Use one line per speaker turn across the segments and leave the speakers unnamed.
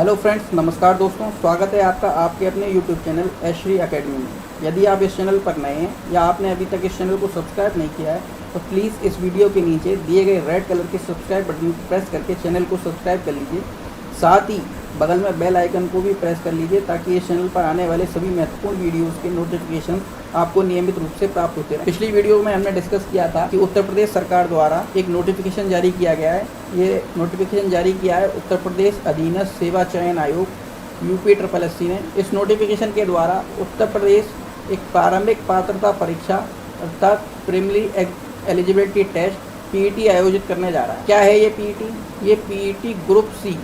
Hello friends, नमस्कार दोस्तों। स्वागत है आपका आपके अपने यूट्यूब चैनल एश्री एकेडमी में। यदि आप इस चैनल पर नए हैं या आपने अभी तक इस चैनल को सब्सक्राइब नहीं किया है तो प्लीज़ इस वीडियो के नीचे दिए गए रेड कलर के सब्सक्राइब बटन को प्रेस करके चैनल को सब्सक्राइब कर लीजिए। साथ ही बगल में बेल आइकन को भी प्रेस कर लीजिए ताकि इस चैनल पर आने वाले सभी महत्वपूर्ण वीडियोज़ के नोटिफिकेशन आपको नियमित रूप से प्राप्त होते रहे। पिछली वीडियो में हमने डिस्कस किया था कि उत्तर प्रदेश सरकार द्वारा एक नोटिफिकेशन जारी किया गया है। ये नोटिफिकेशन जारी किया है उत्तर प्रदेश अधीनस्थ सेवा चयन आयोग UPSSC ने। इस नोटिफिकेशन के द्वारा उत्तर प्रदेश एक प्रारंभिक पात्रता परीक्षा अर्थात प्रीलिमिनरी एलिजिबिलिटी टेस्ट PET आयोजित करने जा रहा है। क्या है ये PET? ये PET ग्रुप C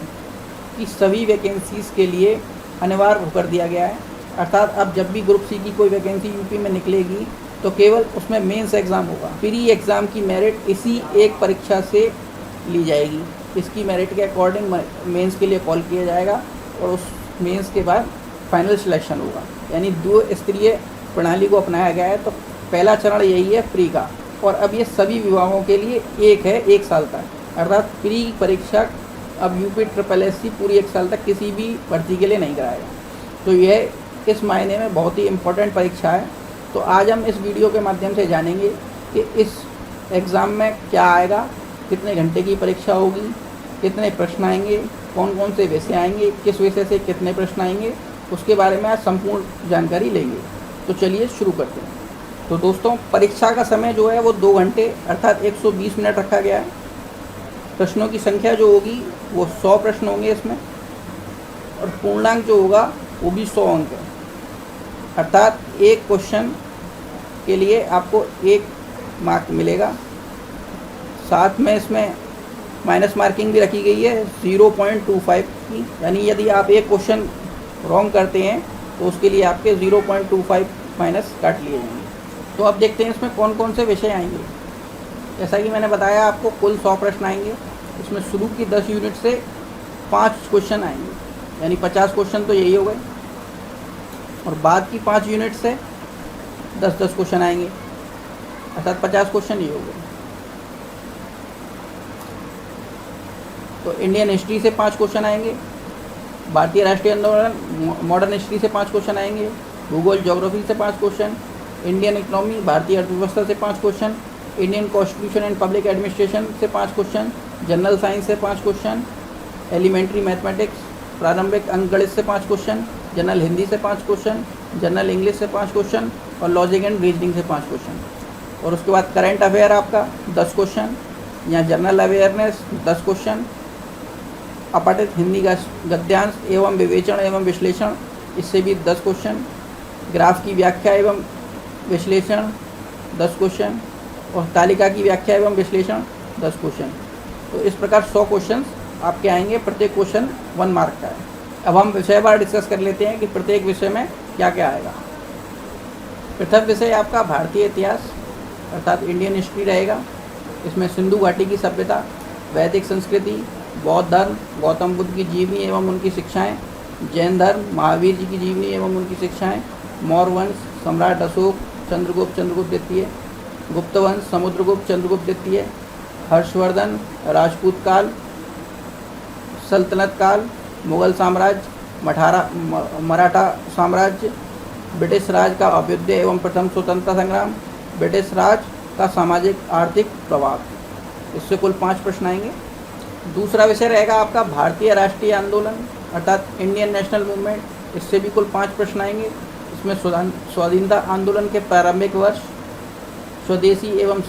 की सभी वैकेंसीज़ के लिए अनिवार्य कर दिया गया है। अर्थात अब जब भी ग्रुप C की कोई वैकेंसी यूपी में निकलेगी तो केवल उसमें मेंस एग्ज़ाम होगा। प्री एग्ज़ाम की मेरिट इसी एक परीक्षा से ली जाएगी। इसकी मेरिट के अकॉर्डिंग मेंस के लिए कॉल किया जाएगा और उस मेंस के बाद फाइनल सिलेक्शन होगा। यानी दो स्तरीय प्रणाली को अपनाया गया है। तो पहला चरण यही है प्री का, और अब ये सभी विभागों के लिए एक है, 1 साल तक। अर्थात प्री परीक्षा अब UPSSC पूरी 1 साल तक किसी भी भर्ती के लिए नहीं कराएगा। तो यह इस मायने में बहुत ही इम्पोर्टेंट परीक्षा है। तो आज हम इस वीडियो के माध्यम से जानेंगे कि इस एग्ज़ाम में क्या आएगा, कितने घंटे की परीक्षा होगी, कितने प्रश्न आएंगे, कौन कौन से विषय आएंगे, किस विषय से कितने प्रश्न आएंगे, उसके बारे में आज संपूर्ण जानकारी लेंगे। तो चलिए शुरू करते हैं। तो दोस्तों, परीक्षा का समय जो है वो 2 घंटे अर्थात 120 मिनट रखा गया है। प्रश्नों की संख्या जो होगी वो 100 प्रश्न होंगे इसमें, और पूर्णांक जो होगा वो भी 100 अंक है। अर्थात एक क्वेश्चन के लिए आपको 1 मार्क मिलेगा। साथ में इसमें माइनस मार्किंग भी रखी गई है 0.25 की। यानी यदि आप एक क्वेश्चन रॉन्ग करते हैं तो उसके लिए आपके 0.25 माइनस काट लिए जाएंगे। तो अब देखते हैं इसमें कौन कौन से विषय आएंगे। जैसा कि मैंने बताया आपको, कुल 100 प्रश्न आएंगे। इसमें शुरू की 10 यूनिट से 5 क्वेश्चन आएंगे, यानी 50 क्वेश्चन तो यही हो गए, और बाद की 5 यूनिट से 10-10 क्वेश्चन आएंगे, अर्थात 50 क्वेश्चन ये हो गए। तो इंडियन हिस्ट्री से 5 क्वेश्चन आएंगे, भारतीय राष्ट्रीय आंदोलन मॉडर्न हिस्ट्री से 5 क्वेश्चन आएंगे, भूगोल ज्योग्राफी से 5 क्वेश्चन, इंडियन इकोनॉमी भारतीय अर्थव्यवस्था से 5 question, Indian constitution and public administration से 5 क्वेश्चन, जनरल साइंस से 5 क्वेश्चन, एलिमेंट्री मैथमेटिक्स प्रारंभिक अंकगणित से 5 क्वेश्चन, जनरल हिंदी से 5 क्वेश्चन, जनरल इंग्लिश से 5 क्वेश्चन, और लॉजिक एंड रीजनिंग से 5 क्वेश्चन। और उसके बाद करंट अफेयर आपका 10 क्वेश्चन, या जनरल अवेयरनेस 10 क्वेश्चन, अपठित हिंदी का गद्यांश एवं विवेचन एवं विश्लेषण, इससे भी 10 क्वेश्चन, ग्राफ की व्याख्या एवं विश्लेषण 10 क्वेश्चन, और तालिका की व्याख्या एवं विश्लेषण 10 क्वेश्चन। तो इस प्रकार 100 क्वेश्चन आपके आएंगे। प्रत्येक क्वेश्चन 1 मार्क का है। अब हम विषयवार डिस्कस कर लेते हैं कि प्रत्येक विषय में क्या क्या आएगा। प्रथम विषय आपका भारतीय इतिहास अर्थात इंडियन हिस्ट्री रहेगा। इसमें सिंधु घाटी की सभ्यता, वैदिक संस्कृति, बौद्ध धर्म, गौतम बुद्ध की जीवनी एवं उनकी शिक्षाएं, जैन धर्म, महावीर जी की जीवनी एवं उनकी शिक्षाएं, मौर्य वंश, सम्राट अशोक, चंद्रगुप्त द्वितीय, गुप्त वंश, समुद्रगुप्त, चंद्रगुप्त द्वितीय, हर्षवर्धन, राजपूत काल, सल्तनत काल, मुगल साम्राज्य, मराठा साम्राज्य, ब्रिटिश राज का अभ्युदय एवं प्रथम स्वतंत्रता संग्राम, ब्रिटिश राज का सामाजिक आर्थिक प्रभाव। इससे कुल 5 प्रश्न आएंगे। दूसरा विषय रहेगा आपका भारतीय राष्ट्रीय आंदोलन अर्थात इंडियन नेशनल मूवमेंट। इससे भी कुल 5 प्रश्न आएंगे। इसमें स्वाधीनता आंदोलन के प्रारंभिक वर्ष, स्वदेशी एवं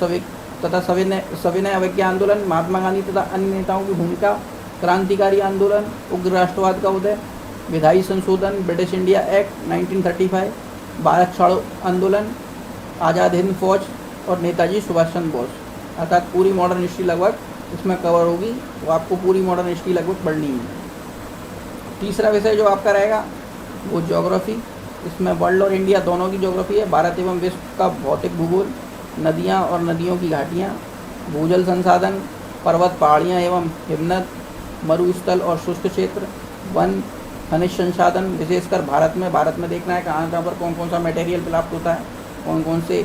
तथा सविनय अवज्ञा आंदोलन, महात्मा गांधी तथा अन्य नेताओं की भूमिका, क्रांतिकारी आंदोलन, उग्र राष्ट्रवाद का उदय, विधायी संशोधन, ब्रिटिश इंडिया एक्ट 1935, भारत छोड़ो आंदोलन, आज़ाद हिंद फौज, और नेताजी सुभाष चंद्र बोस। अर्थात पूरी मॉडर्न हिस्ट्री लगभग इसमें कवर होगी। तो आपको पूरी मॉडर्न हिस्ट्री लगभग पढ़नी है। तीसरा विषय जो आपका रहेगा वो ज्योग्राफी। इसमें वर्ल्ड और इंडिया दोनों की ज्योग्राफी है। भारत एवं विश्व का भौतिक भूगोल, नदियाँ और नदियों की घाटियाँ, भूजल संसाधन, पर्वत पहाड़ियाँ एवं हिमनद, मरुस्थल और शुष्क क्षेत्र, वन, खनिज संसाधन, विशेषकर भारत में देखना है कहाँ पर कौन कौन सा मटेरियल प्राप्त होता है, कौन कौन से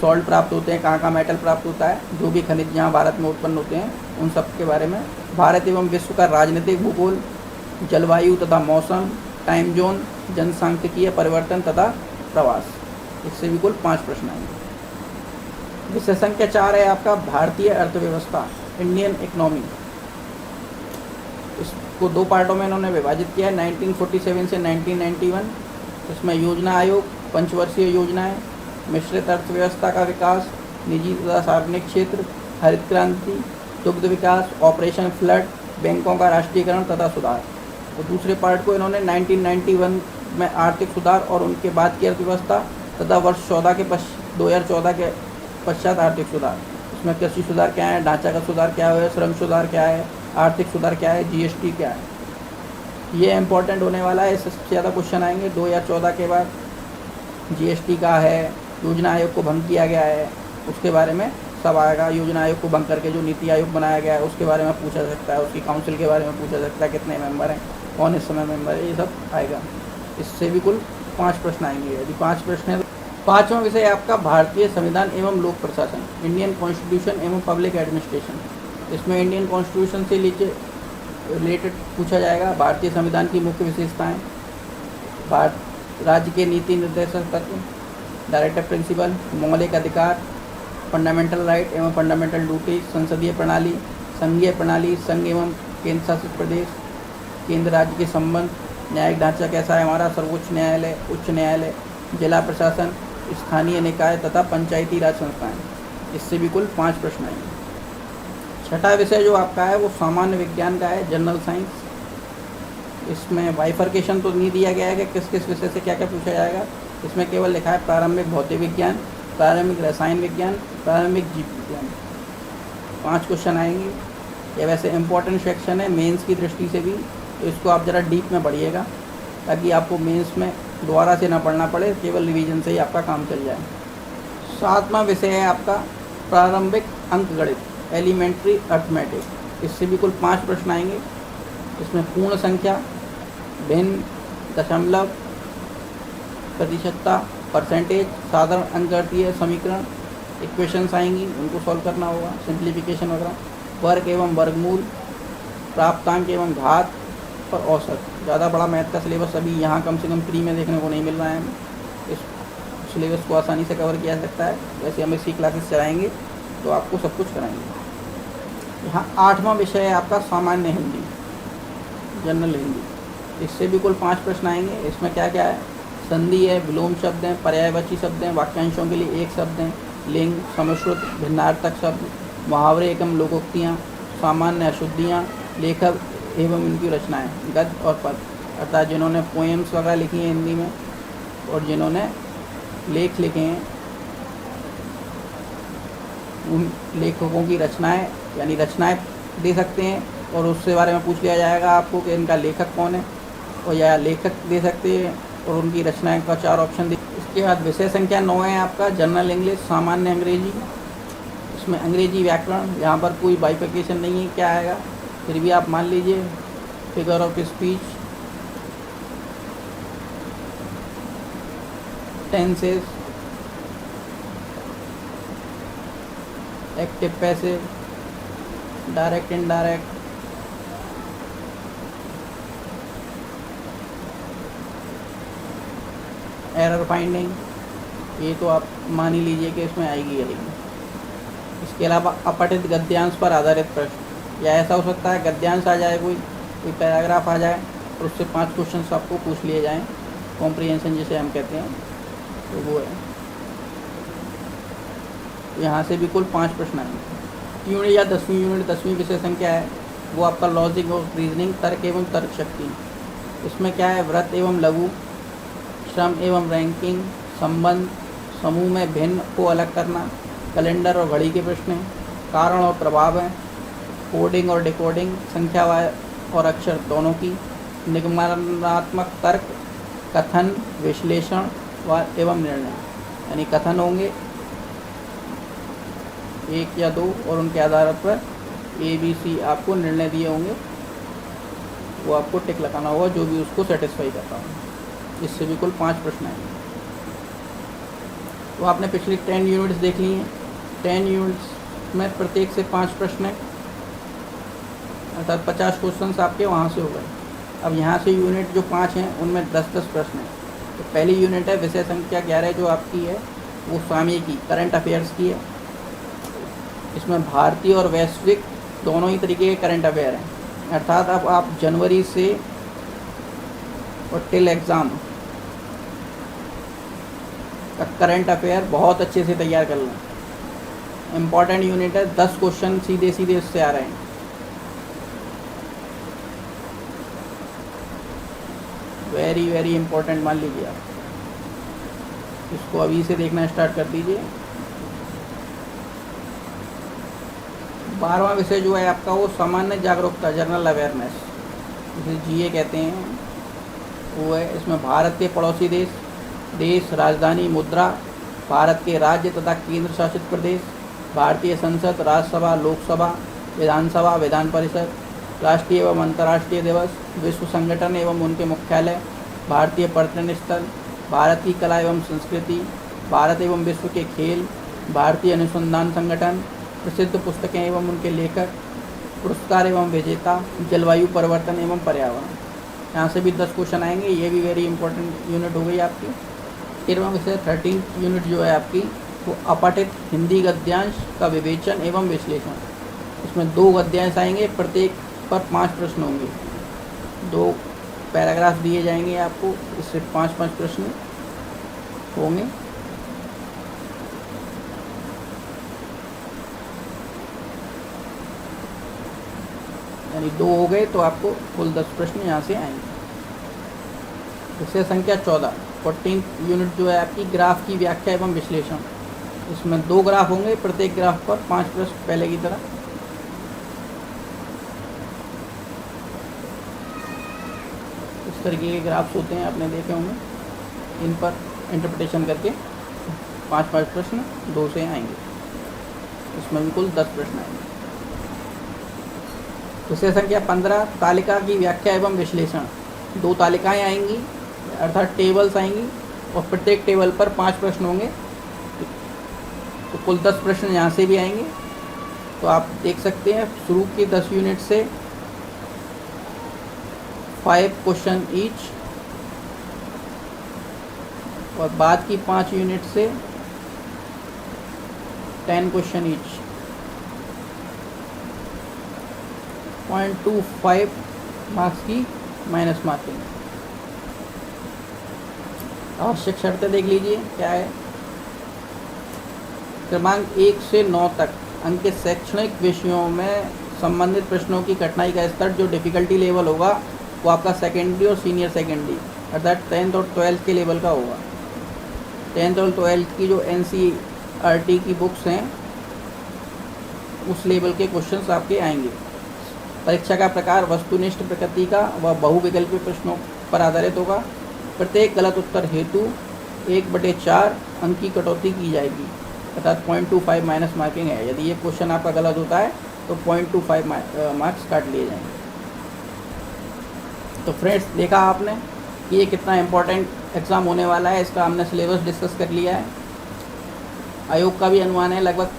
सॉल्ट प्राप्त होते हैं, कहाँ मेटल प्राप्त होता है, जो भी खनिज यहाँ भारत में उत्पन्न होते हैं उन सब के बारे में। भारत एवं विश्व का राजनीतिक भूगोल, जलवायु तथा मौसम, टाइम जोन, जनसांख्यिकीय परिवर्तन तथा प्रवास। इससे भी कुल 5 प्रश्न आएंगे। विषय संख्या 4 है आपका भारतीय अर्थव्यवस्था, इंडियन इकोनॉमी। इसको 2 पार्टों में इन्होंने विभाजित किया है, 1947 से 1991। इसमें योजना आयोग, पंचवर्षीय योजनाएं, मिश्रित अर्थव्यवस्था का विकास, निजी तथा सार्वजनिक क्षेत्र, हरित क्रांति, दुग्ध विकास, ऑपरेशन फ्लड, बैंकों का राष्ट्रीयकरण तथा सुधार। तो दूसरे पार्ट को इन्होंने 1991 में आर्थिक सुधार और उनके बाद की अर्थव्यवस्था तथा वर्ष 2014 के पश्चात आर्थिक सुधार। इसमें कृषि सुधार क्या है, ढांचागत सुधार क्या है, श्रम सुधार क्या है, आर्थिक सुधार क्या है, जीएसटी क्या है। ये इम्पोर्टेंट होने वाला है, इससे ज़्यादा क्वेश्चन आएंगे। 2014 के बाद जीएसटी का है, योजना आयोग को भंग किया गया है, उसके बारे में सब आएगा। योजना आयोग को भंग करके जो नीति आयोग बनाया गया है उसके बारे में पूछा सकता है, उसकी काउंसिल के बारे में पूछा सकता है, कितने मेंबर हैं, कौन इस समय मेंबर है, ये सब आएगा। इससे भी कुल 5 प्रश्न आएंगे। यदि 5 प्रश्न है तो 5वां विषय आपका भारतीय संविधान एवं लोक प्रशासन, इंडियन कॉन्स्टिट्यूशन एवं पब्लिक एडमिनिस्ट्रेशन। इसमें इंडियन कॉन्स्टिट्यूशन से रिलेटेड पूछा जाएगा। भारतीय संविधान की मुख्य विशेषताएं, भारत राज्य के नीति निर्देशक तत्व, डायरेक्टिव प्रिंसिपल, मौलिक अधिकार, फंडामेंटल राइट एवं फंडामेंटल ड्यूटी, संसदीय प्रणाली, संघीय प्रणाली, संघ एवं केंद्र शासित प्रदेश, केंद्र राज्य के संबंध, न्यायिक ढांचा कैसा है हमारा, सर्वोच्च न्यायालय, उच्च न्यायालय, जिला प्रशासन, स्थानीय निकाय तथा पंचायती राज संस्थाएं। इससे भी कुल 5 प्रश्न आएंगे। 6वां विषय जो आपका है वो सामान्य विज्ञान का है, जनरल साइंस। इसमें बाइफर्केशन तो नहीं दिया गया है कि किस किस विषय से क्या क्या पूछा जाएगा। इसमें केवल लिखा है प्रारंभिक भौतिक विज्ञान, प्रारंभिक रसायन विज्ञान, प्रारंभिक जीव विज्ञान। 5 क्वेश्चन आएंगे। ये वैसे इंपॉर्टेंट सेक्शन है मेंस की दृष्टि से भी, तो इसको आप ज़रा डीप में पढ़िएगा ताकि आपको मेंस में दोबारा से ना पढ़ना पड़े, केवल रिवीजन से ही आपका काम चल जाए। 7वां विषय है आपका प्रारंभिक अंकगणित, एलिमेंट्री अर्थमेटिक। इससे भी कुल 5 प्रश्न आएंगे। इसमें पूर्ण संख्या, भिन्न, दशमलव, प्रतिशतता, परसेंटेज, साधारण अंकगणितीय समीकरण, इक्वेशंस आएंगी, उनको सॉल्व करना होगा, सिंप्लीफिकेशन वगैरह, वर्ग एवं वर्गमूल, प्राप्तांक एवं घात और औसत। ज़्यादा बड़ा मैथ का सिलेबस अभी यहाँ कम से कम फ्री में देखने को नहीं मिल रहा है हमें। इस सिलेबस को आसानी से कवर किया जा सकता है। वैसे हम इसी क्लासेस चलाएँगे तो आपको सब कुछ कराएंगे। यहाँ 8वां विषय है आपका सामान्य हिंदी, जनरल हिंदी। इससे भी कुल 5 प्रश्न आएंगे। इसमें क्या क्या है, संधि है, विलोम शब्द हैं, पर्यायवाची शब्द हैं, वाक्यांशों के लिए एक शब्द हैं, लिंग, समुश्रुत, भिन्नार्थक शब्द, मुहावरे एवं लोकोक्तियाँ, सामान्य अशुद्धियाँ, लेखक एवं इनकी रचनाएं, गद्य और पद। अर्थात जिन्होंने पोएम्स वगैरह लिखी हैं हिंदी में और जिन्होंने लेख लिखे हैं उन लेखकों की रचनाएं, यानी रचनाएं दे सकते हैं और उसके बारे में पूछ लिया जाएगा आपको कि इनका लेखक कौन है, और या लेखक दे सकते हैं और उनकी रचनाएं का 4 ऑप्शन दे। इसके बाद विषय संख्या 9 है आपका जनरल इंग्लिश, सामान्य अंग्रेजी। इसमें अंग्रेजी व्याकरण, यहाँ पर कोई बाइफिकेशन नहीं है क्या आएगा, फिर भी आप मान लीजिए। Figure of speech, tenses, active passive, direct indirect, error finding, ये तो आप मान ही लीजिए कि इसमें आएगी। इसके अलावा अपठित गद्यांश पर आधारित प्रश्न, या ऐसा हो सकता है गद्यांश आ जाए, कोई पैराग्राफ आ जाए और उससे 5 क्वेश्चन आपको पूछ लिए जाएं, कॉम्प्रिहेंशन जिसे हम कहते हैं, तो वो है। यहाँ से भी कुल 5 प्रश्न आएंगे। यूनिट या 10वीं यूनिट 10वीं विषय संख्या है वो आपका लॉजिक और रीजनिंग, तर्क एवं तर्क शक्ति। इसमें क्या है, व्रत एवं लघु, श्रम एवं रैंकिंग, संबंध, समूह में भिन्न को अलग करना, कैलेंडर और घड़ी के प्रश्न, कारण और प्रभाव हैं, कोडिंग और डिकोडिंग, संख्या और अक्षर दोनों की, निगमनात्मक तर्क, कथन, विश्लेषण एवं निर्णय। यानी कथन होंगे 1 या 2 और उनके आधार पर ABC आपको निर्णय दिए होंगे, वो आपको टिक लगाना होगा जो भी उसको सेटिस्फाई करता हो। इससे भी कुल 5 प्रश्न आएंगे। तो आपने पिछली 10 यूनिट्स देख ली हैं। 10 यूनिट्स में प्रत्येक से 5 प्रश्न है, अर्थात 50 क्वेश्चन आपके वहाँ से हो गए। अब यहाँ से यूनिट जो 5 हैं उनमें 10-10 प्रश्न हैं। तो पहली यूनिट है विषय संख्या 11 जो आपकी है वो स्वामी की करंट अफेयर्स की है। इसमें भारतीय और वैश्विक दोनों ही तरीके के करंट अफेयर हैं, अर्थात अब आप जनवरी से और टिल एग्ज़ाम का करंट अफेयर बहुत अच्छे से तैयार कर लें। इम्पॉर्टेंट यूनिट है, 10 क्वेश्चन सीधे सीधे उससे आ रहे हैं। वेरी वेरी इम्पोर्टेंट मान लीजिए आप, इसको अभी से देखना स्टार्ट कर दीजिए। 12वां विषय जो है आपका वो सामान्य जागरूकता, जनरल अवेयरनेस, जिसे जीए कहते हैं, वो है। इसमें भारत के पड़ोसी देश, राजधानी, मुद्रा, भारत के राज्य तथा केंद्र शासित प्रदेश, भारतीय संसद, राज्यसभा, लोकसभा, विधानसभा, विधान परिषद, राष्ट्रीय एवं अंतर्राष्ट्रीय दिवस, विश्व संगठन एवं उनके मुख्यालय, भारतीय पर्यटन स्थल, भारत की कला एवं संस्कृति, भारत एवं विश्व के खेल, भारतीय अनुसंधान संगठन, प्रसिद्ध पुस्तकें एवं उनके लेखक, पुरस्कार एवं विजेता, जलवायु परिवर्तन एवं पर्यावरण। यहाँ से भी 10 क्वेश्चन आएंगे, ये भी वेरी इंपॉर्टेंट यूनिट हो गई आपकी। 13वां विषय 13 यूनिट जो है आपकी वो अपठित हिंदी गद्यांश का विवेचन एवं विश्लेषण। इसमें 2 गद्यांश आएंगे, प्रत्येक पर 5 प्रश्न होंगे। 2 पैराग्राफ दिए जाएंगे आपको, इससे 5-5 प्रश्न होंगे। यानी 2 हो गए तो आपको कुल 10 प्रश्न यहाँ से आएंगे। विषय संख्या 14 यूनिट जो है आपकी ग्राफ की व्याख्या एवं विश्लेषण। इसमें 2 ग्राफ होंगे, प्रत्येक ग्राफ पर 5 प्रश्न पहले की तरह। इस तरीके के ग्राफ्स होते हैं, आपने देखे होंगे। इन पर इंटरप्रिटेशन करके 5-5 प्रश्न 2 से आएंगे। इसमें भी कुल 10 प्रश्न आएंगे। विषय संख्या 15 तालिका की व्याख्या एवं विश्लेषण। 2 तालिकाएं आएंगी, अर्थात टेबल्स आएंगी, और प्रत्येक टेबल पर 5 प्रश्न होंगे। तो कुल 10 प्रश्न यहाँ से भी आएंगे। तो आप देख सकते हैं शुरू की 10 यूनिट से 5 क्वेश्चन ईच, और बाद की 5 यूनिट से 10 क्वेश्चन ईच। 0.25 मार्क्स की माइनस मार्किंग। आवश्यक शर्तें देख लीजिए क्या है। क्रमांक 1 से 9 तक अंक के शैक्षणिक विषयों में संबंधित प्रश्नों की कठिनाई का स्तर, जो डिफ़िकल्टी लेवल होगा वो आपका सेकेंडरी और सीनियर सेकेंडरी, अर्थात 10th और 12th के लेवल का होगा। 10th और 12th की जो NCERT की बुक्स हैं उस लेवल के क्वेश्चंस आपके आएंगे। परीक्षा का प्रकार वस्तुनिष्ठ प्रकृति का व बहुविकल्पीय प्रश्नों पर आधारित होगा। प्रत्येक गलत उत्तर हेतु 1/4 अंक की कटौती की जाएगी, अर्थात 0.25 माइनस मार्किंग है। यदि ये क्वेश्चन आपका गलत होता है तो 0.25 मार्क्स काट लिए जाएंगे। तो फ्रेंड्स, देखा आपने कि ये कितना इम्पोर्टेंट एग्ज़ाम होने वाला है। इसका हमने सिलेबस डिस्कस कर लिया है। आयोग का भी अनुमान है लगभग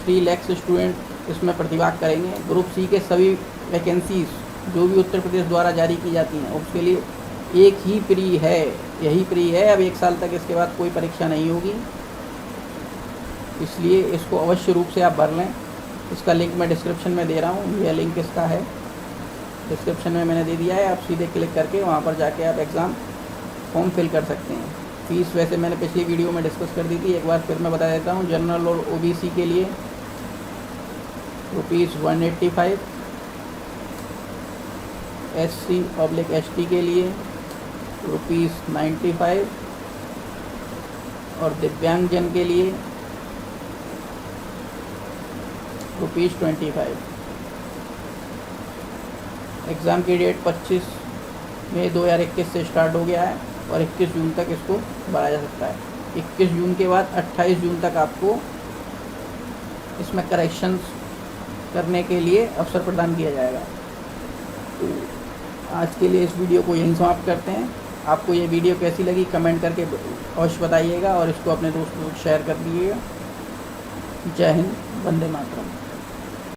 3 लाख स्टूडेंट इसमें प्रतिभाग करेंगे। ग्रुप सी के सभी वैकेंसीज जो भी उत्तर प्रदेश द्वारा जारी की जाती हैं उसके लिए एक ही प्री है, यही प्री है। अब 1 साल तक इसके बाद कोई परीक्षा नहीं होगी, इसलिए इसको अवश्य रूप से आप भर लें। इसका लिंक मैं डिस्क्रिप्शन में दे रहा हूँ। यह लिंक इसका है, डिस्क्रिप्शन में मैंने दे दिया है। आप सीधे क्लिक करके वहाँ पर जाके आप एग्ज़ाम फॉर्म फिल कर सकते हैं। फीस वैसे मैंने पिछली वीडियो में डिस्कस कर दी थी, एक बार फिर मैं बता देता हूँ। जनरल और OBC के लिए ₹185, SC/ST के लिए ₹95, और दिव्यांगजन के लिए ₹25। एग्ज़ाम की डेट 25 मई 2021 से स्टार्ट हो गया है और 21 जून तक इसको भरा जा सकता है। 21 जून के बाद 28 जून तक आपको इसमें करेक्शंस करने के लिए अवसर प्रदान किया जाएगा। तो आज के लिए इस वीडियो को यहीं समाप्त करते हैं। आपको ये वीडियो कैसी लगी कमेंट करके अवश्य बताइएगा और इसको अपने दोस्तों को शेयर कर दीजिएगा। जय हिंद, वंदे मातरम।